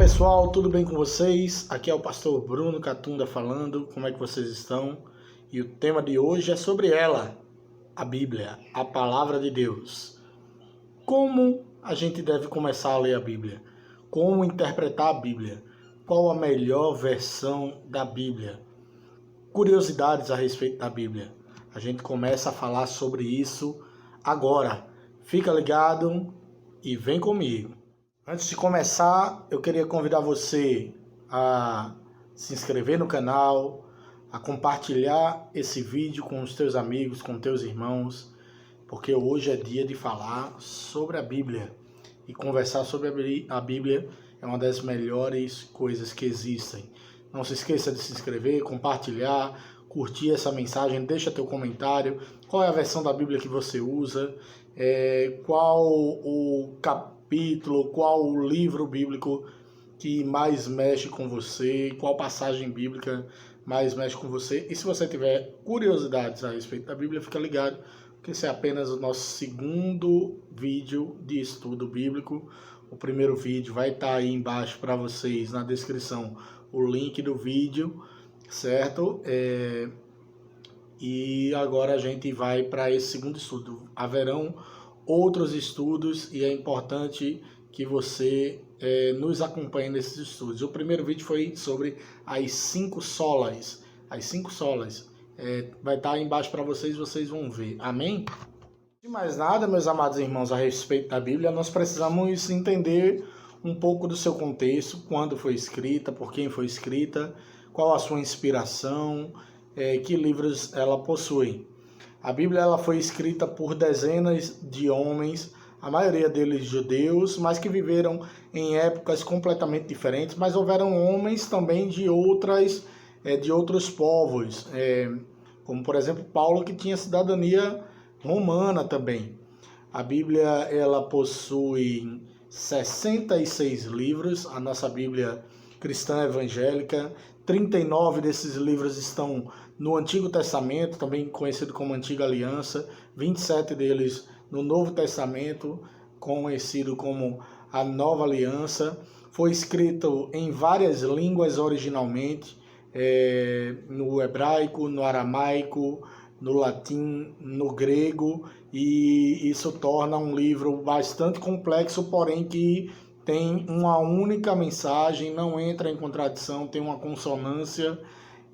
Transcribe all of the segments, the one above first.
pessoal, tudo bem com vocês? Aqui é o pastor Bruno Catunda falando, como é que vocês estão? E o tema de hoje é sobre ela, a Bíblia, a Palavra de Deus. Como a gente deve começar a ler a Bíblia? Como interpretar a Bíblia? Qual a melhor versão da Bíblia? Curiosidades a respeito da Bíblia. A gente começa a falar sobre isso agora. Fica ligado e vem comigo. Antes de começar, eu queria convidar você a se inscrever no canal, a compartilhar esse vídeo com os teus amigos, com teus irmãos, porque hoje é dia de falar sobre a Bíblia. E conversar sobre a Bíblia é uma das melhores coisas que existem. Não se esqueça de se inscrever, compartilhar, curtir essa mensagem, deixa teu comentário, qual é a versão da Bíblia que você usa, qual o capítulo, qual o livro bíblico que mais mexe com você, qual passagem bíblica mais mexe com você. E se você tiver curiosidades a respeito da Bíblia, fica ligado, porque esse é apenas o nosso segundo vídeo de estudo bíblico. O primeiro vídeo vai estar aí embaixo para vocês na descrição, o link do vídeo, certo? E agora a gente vai para esse segundo estudo. Haverão outros estudos e é importante que você nos acompanhe nesses estudos. O primeiro vídeo foi sobre as 5 solas. As 5 solas. Vai estar aí embaixo para vocês, vocês vão ver. Amém? De mais nada, meus amados irmãos, a respeito da Bíblia, nós precisamos entender um pouco do seu contexto, quando foi escrita, por quem foi escrita, qual a sua inspiração, que livros ela possui. A Bíblia ela foi escrita por dezenas de homens, a maioria deles judeus, mas que viveram em épocas completamente diferentes, mas houveram homens também de outros povos, como por exemplo Paulo, que tinha cidadania romana também. A Bíblia ela possui 66 livros, a nossa Bíblia cristã evangélica. 39 desses livros estão no Antigo Testamento, também conhecido como Antiga Aliança. 27 deles no Novo Testamento, conhecido como a Nova Aliança. Foi escrito em várias línguas originalmente, no hebraico, no aramaico, no latim, no grego, e isso torna um livro bastante complexo, porém que tem uma única mensagem, não entra em contradição, tem uma consonância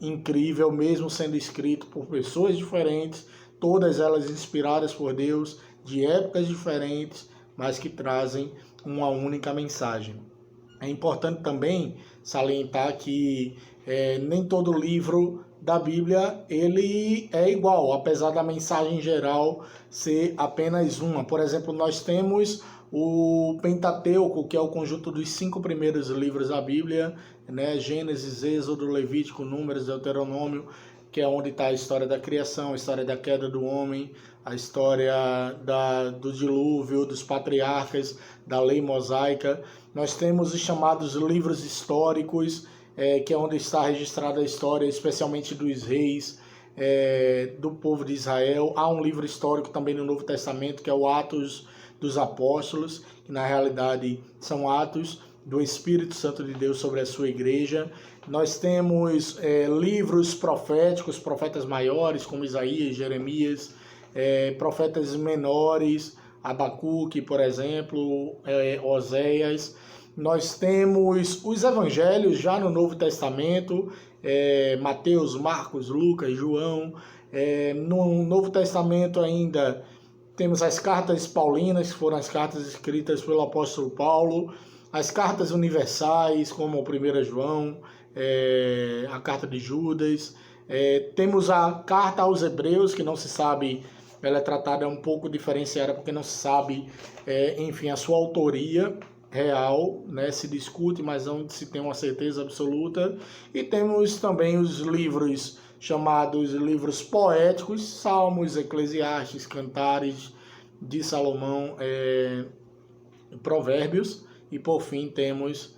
incrível, mesmo sendo escrito por pessoas diferentes, todas elas inspiradas por Deus, de épocas diferentes, mas que trazem uma única mensagem. É importante também salientar que nem todo livro da Bíblia ele é igual, apesar da mensagem geral ser apenas uma. Por exemplo, nós temos o Pentateuco, que é o conjunto dos 5 primeiros livros da Bíblia, né? Gênesis, Êxodo, Levítico, Números, Deuteronômio, que é onde está a história da criação, a história da queda do homem, a história do dilúvio, dos patriarcas, da lei mosaica. Nós temos os chamados livros históricos, que é onde está registrada a história, especialmente dos reis, do povo de Israel. Há um livro histórico também no Novo Testamento, que é o Atos dos Apóstolos, que na realidade são atos do Espírito Santo de Deus sobre a sua igreja. Nós temos livros proféticos, profetas maiores, como Isaías, Jeremias, profetas menores, Abacuque, por exemplo, Oséias. Nós temos os evangelhos já no Novo Testamento, Mateus, Marcos, Lucas, João. No Novo Testamento ainda temos as cartas paulinas, que foram as cartas escritas pelo apóstolo Paulo, as cartas universais, como a 1 João, a carta de Judas. Temos a carta aos Hebreus, que não se sabe, ela é tratada um pouco diferenciada, porque não se sabe, enfim, a sua autoria real, né? Se discute, mas não se tem uma certeza absoluta. E temos também os livros chamados livros poéticos, Salmos, Eclesiastes, Cantares de Salomão, Provérbios, e por fim temos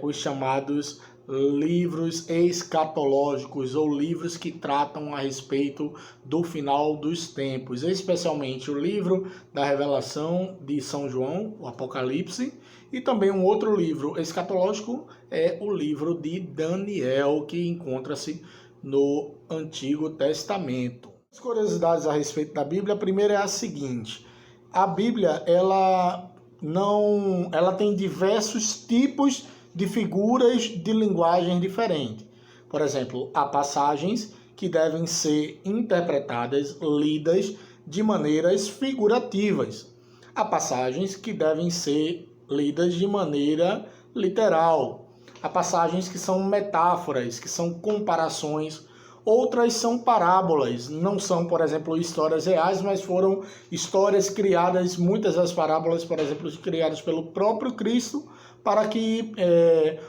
os chamados livros escatológicos ou livros que tratam a respeito do final dos tempos, especialmente o livro da Revelação de São João, o Apocalipse, e também um outro livro escatológico é o livro de Daniel, que encontra-se no Antigo Testamento. As curiosidades a respeito da Bíblia, a primeira é a seguinte: a Bíblia ela tem diversos tipos de figuras de linguagem diferentes. Por exemplo, há passagens que devem ser interpretadas, lidas de maneiras figurativas. Há passagens que devem ser lidas de maneira literal. Há passagens que são metáforas, que são comparações. Outras são parábolas, não são, por exemplo, histórias reais, mas foram histórias criadas, muitas das parábolas, por exemplo, criadas pelo próprio Cristo, para que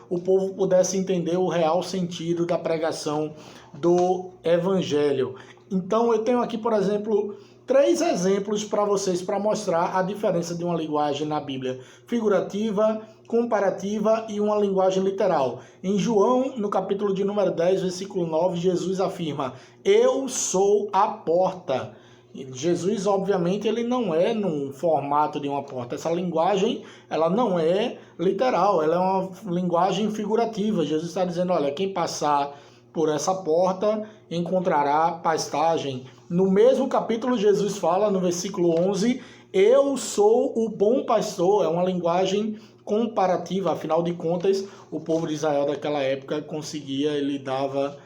o povo pudesse entender o real sentido da pregação do Evangelho. Então eu tenho aqui, por exemplo, 3 exemplos para vocês, para mostrar a diferença de uma linguagem na Bíblia figurativa, comparativa e uma linguagem literal. Em João, no capítulo de número 10, versículo 9, Jesus afirma: eu sou a porta. Jesus, obviamente, ele não é num formato de uma porta. Essa linguagem, ela não é literal, ela é uma linguagem figurativa. Jesus está dizendo, olha, quem passar por essa porta encontrará pastagem. No mesmo capítulo, Jesus fala, no versículo 11, eu sou o bom pastor. É uma linguagem comparativa, afinal de contas, o povo de Israel daquela época conseguia, ele dava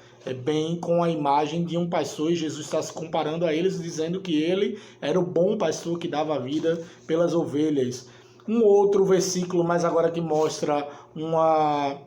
bem com a imagem de um pastor, e Jesus está se comparando a eles, dizendo que ele era o bom pastor que dava a vida pelas ovelhas. Um outro versículo, mas agora que mostra uma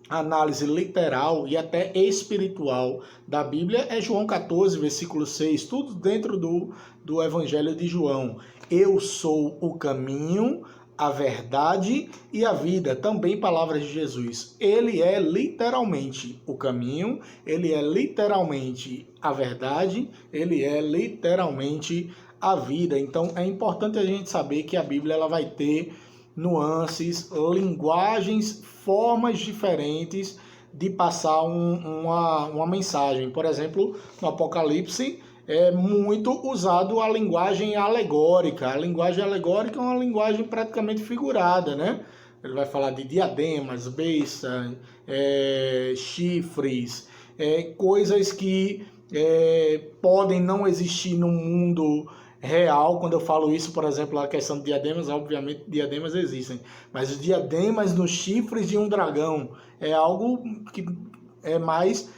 análise literal e até espiritual da Bíblia, é João 14, versículo 6, tudo dentro do Evangelho de João. Eu sou o caminho, a verdade e a vida, também palavras de Jesus. Ele é literalmente o caminho, ele é literalmente a verdade, ele é literalmente a vida. Então é importante a gente saber que a Bíblia ela vai ter nuances, linguagens, formas diferentes de passar uma mensagem. Por exemplo, no Apocalipse, é muito usado a linguagem alegórica. A linguagem alegórica é uma linguagem praticamente figurada, né? Ele vai falar de diademas, beiças, chifres, coisas que podem não existir no mundo real. Quando eu falo isso, por exemplo, a questão de diademas, obviamente diademas existem, mas os diademas nos chifres de um dragão é algo que é mais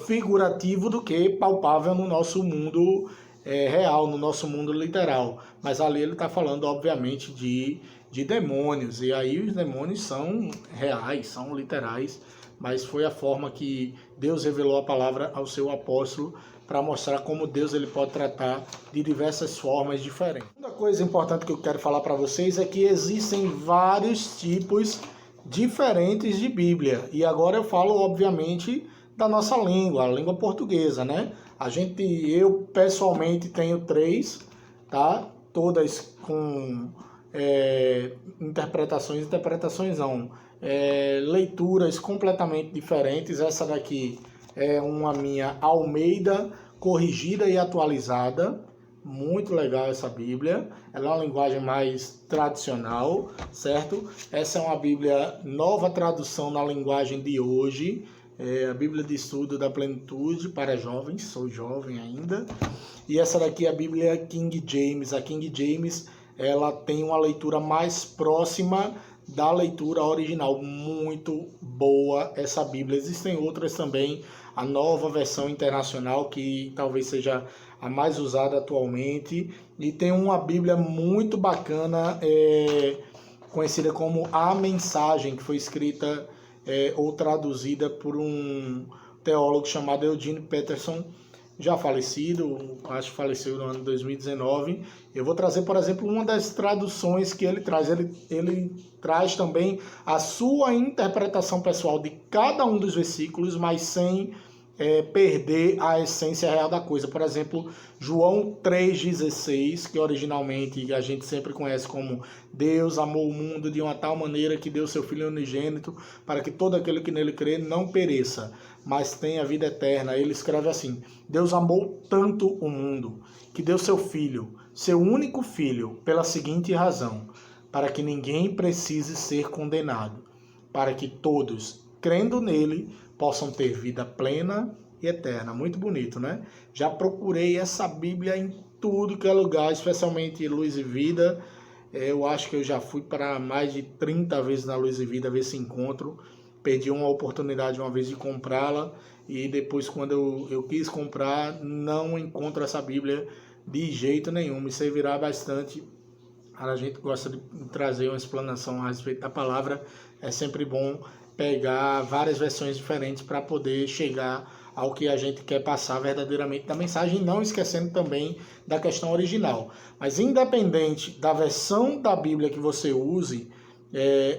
figurativo do que palpável no nosso mundo real, no nosso mundo literal. Mas ali ele está falando, obviamente, de demônios, e aí os demônios são reais, são literais, mas foi a forma que Deus revelou a palavra ao seu apóstolo para mostrar como Deus ele pode tratar de diversas formas diferentes. Uma coisa importante que eu quero falar para vocês é que existem vários tipos diferentes de Bíblia, e agora eu falo, obviamente, da nossa língua, a língua portuguesa, né? Eu pessoalmente tenho 3, tá? Todas com interpretações não, leituras completamente diferentes. Essa daqui é uma minha Almeida, corrigida e atualizada. Muito legal essa Bíblia, ela é uma linguagem mais tradicional, certo? Essa é uma Bíblia nova tradução na linguagem de hoje. A Bíblia de Estudo da Plenitude para jovens, sou jovem ainda. E essa daqui é a Bíblia King James. A King James, ela tem uma leitura mais próxima da leitura original. Muito boa essa Bíblia. Existem outras também, a nova versão internacional, que talvez seja a mais usada atualmente. E tem uma Bíblia muito bacana, conhecida como A Mensagem, que foi escrita ou traduzida por um teólogo chamado Eugene Peterson, já falecido, acho que faleceu no ano de 2019. Eu vou trazer, por exemplo, uma das traduções que ele traz. Ele traz também a sua interpretação pessoal de cada um dos versículos, mas sem perder a essência real da coisa. Por exemplo, João 3,16, que originalmente a gente sempre conhece como Deus amou o mundo de uma tal maneira que deu seu Filho unigênito para que todo aquele que nele crê não pereça, mas tenha vida eterna. Ele escreve assim: Deus amou tanto o mundo que deu seu Filho, seu único Filho, pela seguinte razão: para que ninguém precise ser condenado, para que todos, crendo nele, possam ter vida plena e eterna. Muito bonito, né? Já procurei essa Bíblia em tudo que é lugar, especialmente Luz e Vida. Eu acho que eu já fui para mais de 30 vezes na Luz e Vida ver se encontro. Perdi uma oportunidade uma vez de comprá-la e depois, quando eu quis comprar, não encontro essa Bíblia de jeito nenhum. Me servirá bastante. A gente gosta de trazer uma explanação a respeito da palavra. É sempre bom pegar várias versões diferentes para poder chegar ao que a gente quer passar verdadeiramente da mensagem, não esquecendo também da questão original. Mas independente da versão da Bíblia que você use,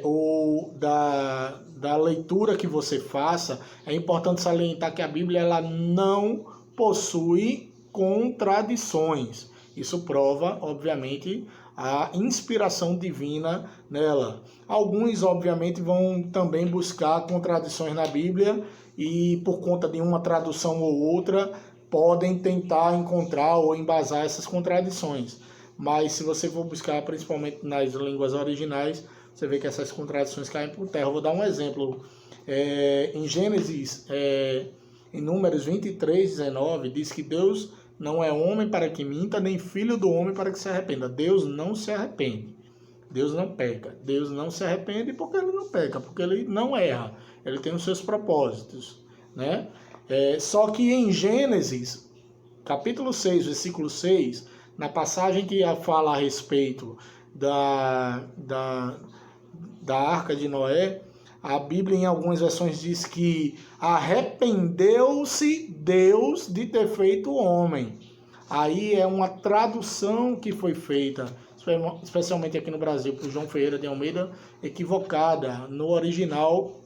ou da leitura que você faça, é importante salientar que a Bíblia ela não possui contradições. Isso prova, obviamente, a inspiração divina nela. Alguns, obviamente, vão também buscar contradições na Bíblia e, por conta de uma tradução ou outra, podem tentar encontrar ou embasar essas contradições. Mas, se você for buscar, principalmente nas línguas originais, você vê que essas contradições caem por terra. Eu vou dar um exemplo. Em Gênesis, em Números 23:19, diz que Deus não é homem para que minta, nem filho do homem para que se arrependa. Deus não se arrepende. Deus não peca. Deus não se arrepende porque ele não peca, porque ele não erra. Ele tem os seus propósitos, né? Só que em Gênesis, capítulo 6, versículo 6, na passagem que fala a respeito da Arca de Noé, a Bíblia em algumas versões diz que arrependeu-se Deus de ter feito o homem. Aí é uma tradução que foi feita, especialmente aqui no Brasil, por João Ferreira de Almeida, equivocada. No original,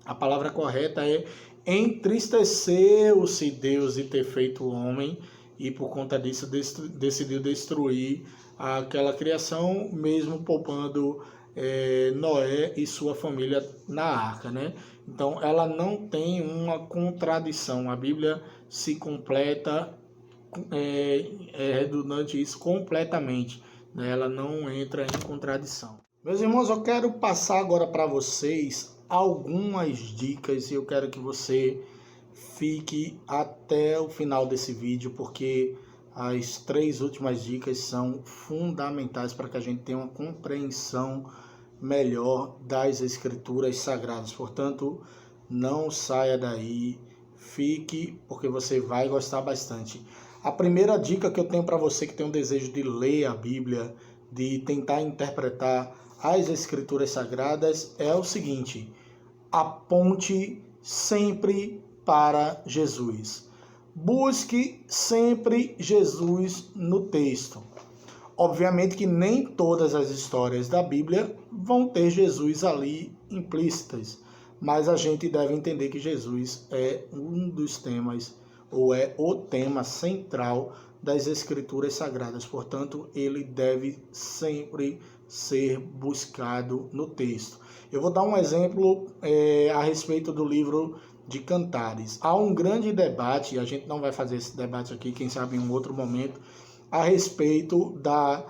a palavra correta é entristeceu-se Deus de ter feito o homem e por conta disso decidiu destruir aquela criação, mesmo poupando Noé e sua família na arca, né? Então ela não tem uma contradição. A Bíblia se completa, é redundante isso, completamente, né? Ela não entra em contradição. Meus irmãos, eu quero passar agora para vocês algumas dicas e eu quero que você fique até o final desse vídeo, porque as 3 últimas dicas são fundamentais para que a gente tenha uma compreensão melhor das Escrituras Sagradas. Portanto, não saia daí, fique, porque você vai gostar bastante. A primeira dica que eu tenho para você que tem um desejo de ler a Bíblia, de tentar interpretar as Escrituras Sagradas, é o seguinte: aponte sempre para Jesus. Busque sempre Jesus no texto. Obviamente que nem todas as histórias da Bíblia vão ter Jesus ali implícitas, mas a gente deve entender que Jesus é um dos temas, ou é o tema central das Escrituras Sagradas. Portanto, ele deve sempre ser buscado no texto. Eu vou dar um exemplo a respeito do livro de Cantares. Há um grande debate, a gente não vai fazer esse debate aqui, quem sabe em um outro momento, a respeito da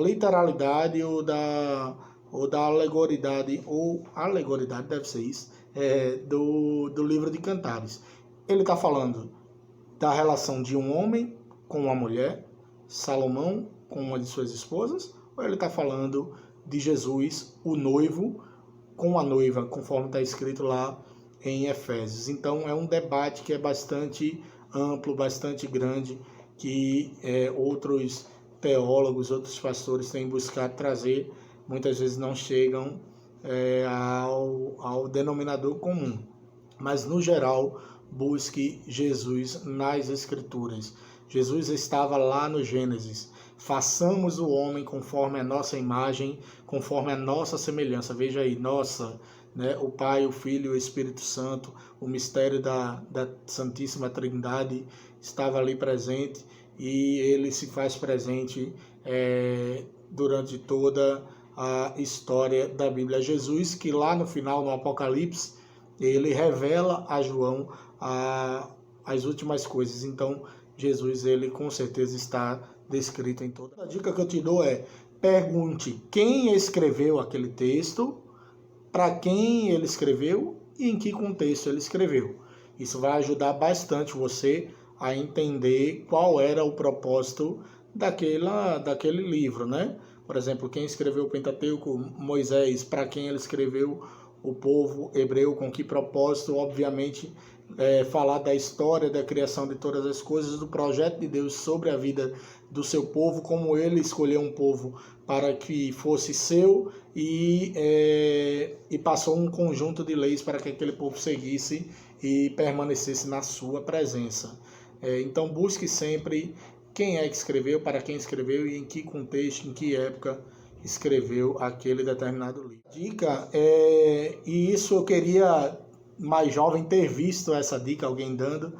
literalidade ou da alegoridade, ou alegoridade, deve ser isso, do livro de Cantares. Ele está falando da relação de um homem com uma mulher, Salomão com uma de suas esposas, ou ele está falando de Jesus, o noivo, com a noiva, conforme está escrito lá em Efésios. Então é um debate que é bastante amplo, bastante grande, que outros teólogos, outros pastores têm buscado trazer, muitas vezes não chegam ao denominador comum. Mas, no geral, busque Jesus nas Escrituras. Jesus estava lá no Gênesis. Façamos o homem conforme a nossa imagem, conforme a nossa semelhança. Veja aí, nossa, né? O Pai, o Filho e o Espírito Santo, o mistério da Santíssima Trindade estava ali presente, e ele se faz presente durante toda a história da Bíblia. Jesus, que lá no final, no Apocalipse, ele revela a João as últimas coisas. Então, Jesus, ele com certeza está descrito em toda. A dica que eu te dou é: pergunte quem escreveu aquele texto, para quem ele escreveu e em que contexto ele escreveu. Isso vai ajudar bastante você a entender qual era o propósito daquele livro, né? Por exemplo, quem escreveu o Pentateuco, Moisés, para quem ele escreveu o povo hebreu, com que propósito. Obviamente, falar da história da criação de todas as coisas, do projeto de Deus sobre a vida do seu povo, como ele escolheu um povo para que fosse seu e passou um conjunto de leis para que aquele povo seguisse e permanecesse na sua presença. Então busque sempre quem é que escreveu, para quem escreveu e em que contexto, em que época escreveu aquele determinado livro. Dica, e isso eu queria mais jovem ter visto essa dica, alguém dando,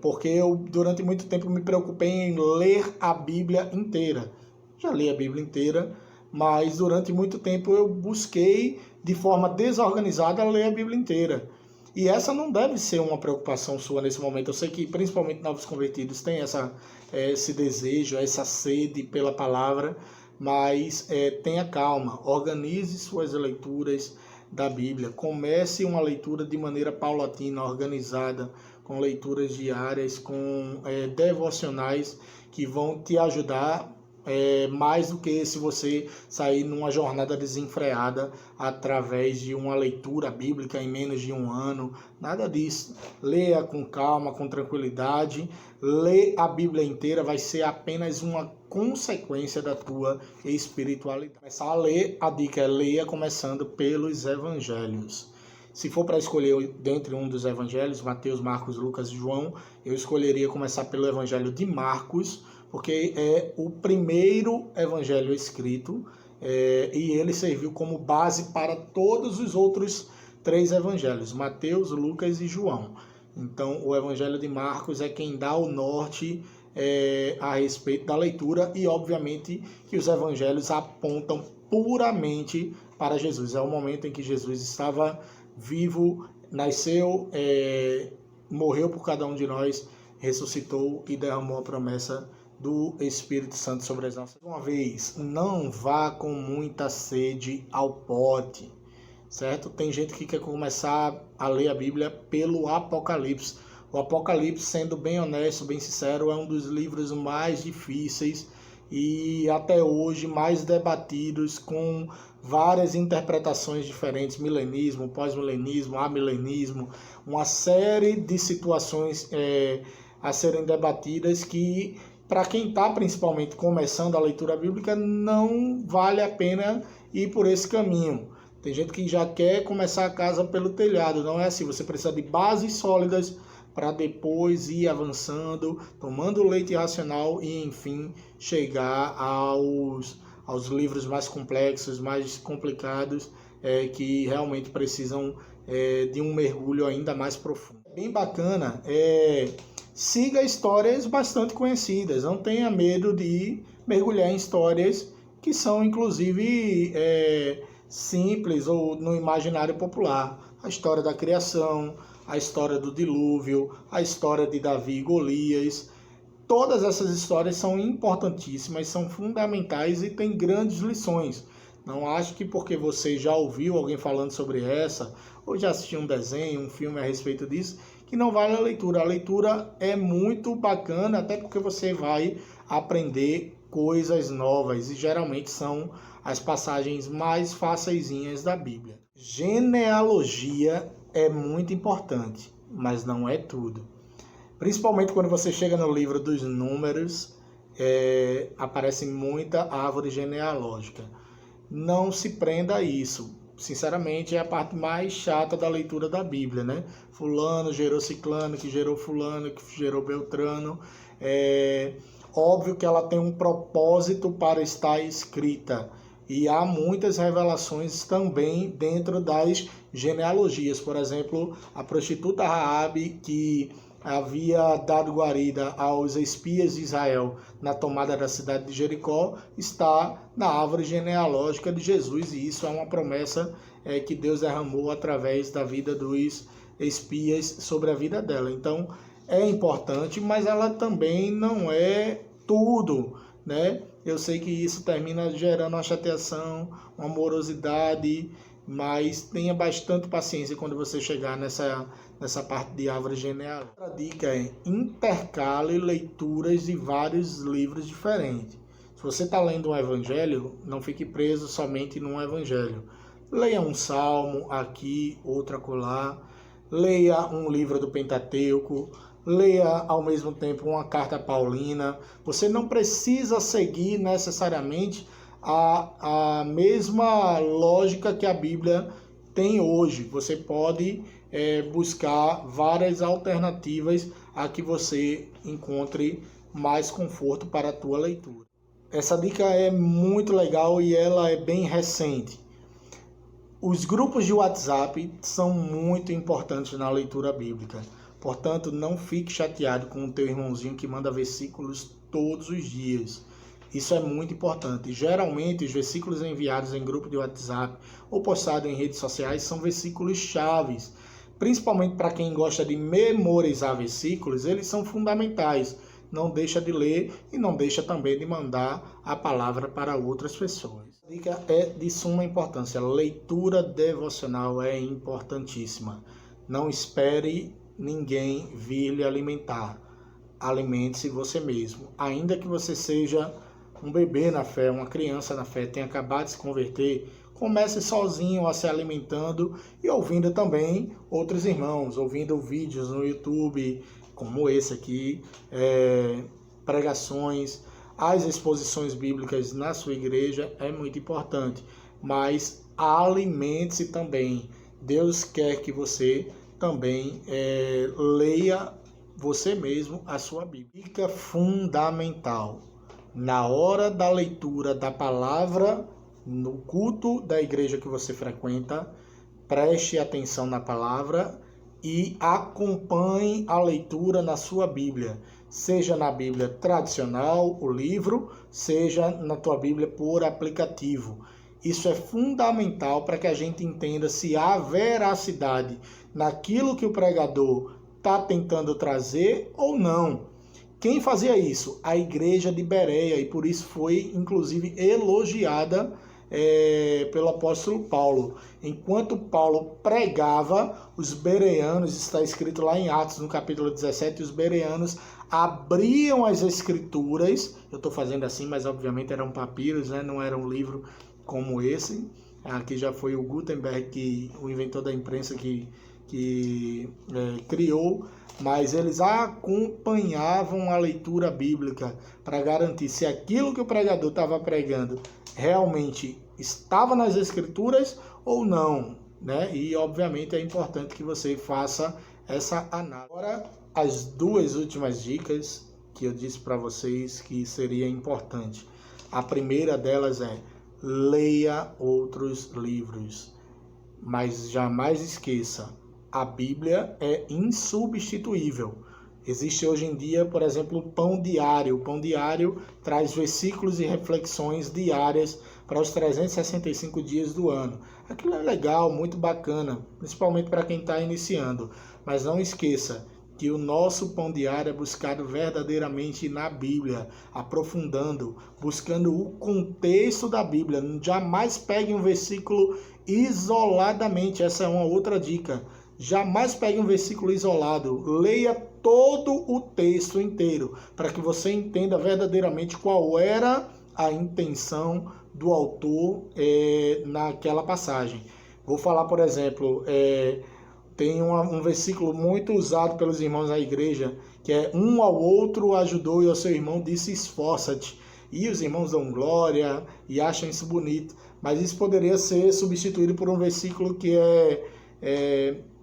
porque eu durante muito tempo me preocupei em ler a Bíblia inteira. Já li a Bíblia inteira, mas durante muito tempo eu busquei de forma desorganizada ler a Bíblia inteira. E essa não deve ser uma preocupação sua nesse momento. Eu sei que principalmente novos convertidos têm esse desejo, essa sede pela palavra, mas tenha calma, organize suas leituras da Bíblia. Comece uma leitura de maneira paulatina, organizada, com leituras diárias, com devocionais que vão te ajudar mais do que se você sair numa jornada desenfreada através de uma leitura bíblica em menos de um ano. Nada disso. Leia com calma, com tranquilidade. Ler a Bíblia inteira vai ser apenas uma consequência da tua espiritualidade. Começar a ler, a dica é: leia começando pelos evangelhos. Se for para escolher dentre um dos evangelhos, Mateus, Marcos, Lucas e João, eu escolheria começar pelo evangelho de Marcos, porque é o primeiro evangelho escrito e ele serviu como base para todos os outros 3 evangelhos, Mateus, Lucas e João. Então, o evangelho de Marcos é quem dá o norte a respeito da leitura, e obviamente que os evangelhos apontam puramente para Jesus. É o momento em que Jesus estava vivo, nasceu, morreu por cada um de nós, ressuscitou e derramou a promessa do Espírito Santo sobre as nossas. Uma vez, não vá com muita sede ao pote, certo? Tem gente que quer começar a ler a Bíblia pelo Apocalipse. O Apocalipse, sendo bem honesto, bem sincero, é um dos livros mais difíceis e até hoje mais debatidos, com várias interpretações diferentes, milenismo, pós-milenismo, amilenismo, uma série de situações a serem debatidas que, para quem está principalmente começando a leitura bíblica, não vale a pena ir por esse caminho. Tem gente que já quer começar a casa pelo telhado. Não é assim. Você precisa de bases sólidas para depois ir avançando, tomando leite racional e, enfim, chegar aos livros mais complexos, mais complicados, que realmente precisam de um mergulho ainda mais profundo. Bem bacana. Siga histórias bastante conhecidas. Não tenha medo de mergulhar em histórias que são, inclusive, simples ou no imaginário popular. A história da criação, a história do dilúvio, a história de Davi e Golias. Todas essas histórias são importantíssimas, são fundamentais e têm grandes lições. Não acho que porque você já ouviu alguém falando sobre essa, ou já assistiu um desenho, um filme a respeito disso, que não vale a leitura. A leitura é muito bacana, até porque você vai aprender coisas novas, e geralmente são as passagens mais faceizinhas da Bíblia. Genealogia é muito importante, mas não é tudo. Principalmente quando você chega no livro dos Números, aparece muita árvore genealógica. Não se prenda a isso. Sinceramente, é a parte mais chata da leitura da Bíblia, né? Fulano gerou ciclano, que gerou fulano, que gerou beltrano. Óbvio que ela tem um propósito para estar escrita. E há muitas revelações também dentro das genealogias. Por exemplo, a prostituta Raabe, que havia dado guarida aos espias de Israel na tomada da cidade de Jericó, está na árvore genealógica de Jesus, e isso é uma promessa que Deus derramou através da vida dos espias sobre a vida dela. Então, é importante, mas ela também não é tudo, né? Eu sei que isso termina gerando uma chateação, uma morosidade, mas tenha bastante paciência quando você chegar nessa parte de árvore genealógica. Outra dica é intercale leituras de vários livros diferentes. Se você está lendo um evangelho, não fique preso somente num evangelho. Leia um salmo aqui, outro acolá. Leia um livro do Pentateuco. Leia ao mesmo tempo uma carta paulina. Você não precisa seguir necessariamente a mesma lógica que a Bíblia tem hoje. Você pode buscar várias alternativas a que você encontre mais conforto para a tua leitura. Essa dica é muito legal e ela é bem recente. Os grupos de WhatsApp são muito importantes na leitura bíblica. Portanto, não fique chateado com o teu irmãozinho que manda versículos todos os dias. Isso é muito importante. Geralmente, os versículos enviados em grupo de WhatsApp ou postados em redes sociais são versículos chaves. Principalmente para quem gosta de memorizar versículos, eles são fundamentais. Não deixa de ler e não deixa também de mandar a palavra para outras pessoas. A dica é de suma importância. A leitura devocional é importantíssima. Não espere ninguém vir lhe alimentar. Alimente-se você mesmo. Ainda que você seja um bebê na fé, uma criança na fé, tenha acabado de se converter, comece sozinho a se alimentando e ouvindo também outros irmãos, ouvindo vídeos no YouTube, como esse aqui, pregações, as exposições bíblicas na sua igreja é muito importante, mas alimente-se também. Deus quer que você também leia você mesmo a sua Bíblia. Dica fundamental: na hora da leitura da palavra, no culto da igreja que você frequenta, preste atenção na palavra e acompanhe a leitura na sua Bíblia. Seja na Bíblia tradicional, o livro, seja na tua Bíblia por aplicativo. Isso é fundamental para que a gente entenda se há veracidade naquilo que o pregador está tentando trazer ou não. Quem fazia isso? A igreja de Bereia, e por isso foi inclusive elogiada pelo apóstolo Paulo. Enquanto Paulo pregava, os bereanos, está escrito lá em Atos, no capítulo 17, os bereanos abriam as escrituras. Eu estou fazendo assim, mas obviamente eram papiros, né? Não era um livro como esse. Aqui já foi o Gutenberg, o inventor da imprensa, que criou, mas eles acompanhavam a leitura bíblica para garantir se aquilo que o pregador estava pregando realmente estava nas escrituras ou não, né? E obviamente é importante que você faça essa análise. Agora, as duas últimas dicas que eu disse para vocês que seria importante. A primeira delas é: leia outros livros, mas jamais esqueça, a Bíblia é insubstituível. Existe hoje em dia, por exemplo, o Pão Diário. O Pão Diário traz versículos e reflexões diárias para os 365 dias do ano. Aquilo é legal, muito bacana, principalmente para quem está iniciando. Mas não esqueça que o nosso Pão Diário é buscado verdadeiramente na Bíblia, aprofundando, buscando o contexto da Bíblia. Jamais pegue um versículo isoladamente. Essa é uma outra dica. Jamais pegue um versículo isolado. Leia todo o texto inteiro, para que você entenda verdadeiramente qual era a intenção do autor naquela passagem. Vou falar, por exemplo, tem um versículo muito usado pelos irmãos da igreja, que é: um ao outro ajudou e ao seu irmão disse esforça-te. E os irmãos dão glória e acham isso bonito. Mas isso poderia ser substituído por um versículo que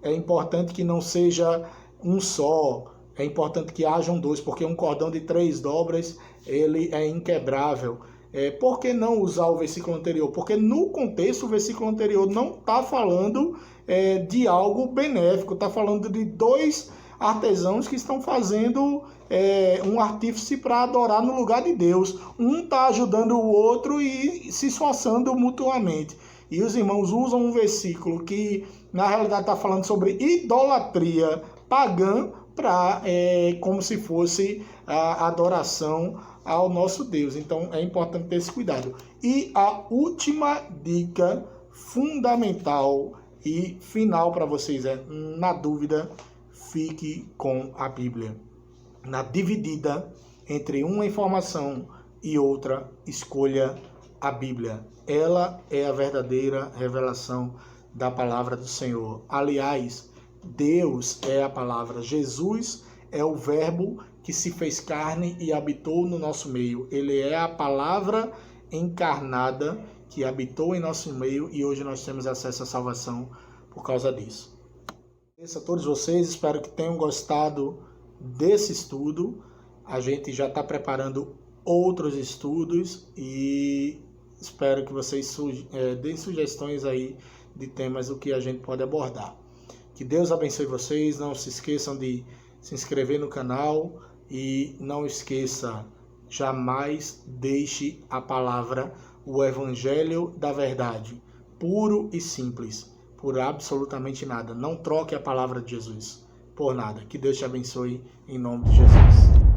é importante que não seja um só. É importante que hajam dois, porque um cordão de 3 dobras, ele é inquebrável. Por que não usar o versículo anterior? Porque no contexto o versículo anterior não está falando de algo benéfico, está falando de dois artesãos que estão fazendo um artífice para adorar no lugar de Deus. Um está ajudando o outro e se esforçando mutuamente. E os irmãos usam um versículo que na realidade está falando sobre idolatria pagã para como se fosse a adoração ao nosso Deus. Então é importante ter esse cuidado. E a última dica fundamental e final para vocês na dúvida, fique com a Bíblia. Na dividida entre uma informação e outra, escolha a Bíblia. Ela é a verdadeira revelação da palavra do Senhor. Aliás, Deus é a palavra. Jesus é o verbo que se fez carne e habitou no nosso meio. Ele é a palavra encarnada que habitou em nosso meio e hoje nós temos acesso à salvação por causa disso. Agradeço a todos vocês, espero que tenham gostado desse estudo. A gente já está preparando outros estudos e espero que vocês deem sugestões aí de temas do que a gente pode abordar. Que Deus abençoe vocês, não se esqueçam de se inscrever no canal e não esqueça, jamais deixe a palavra, o Evangelho da Verdade, puro e simples, por absolutamente nada. Não troque a palavra de Jesus por nada. Que Deus te abençoe em nome de Jesus.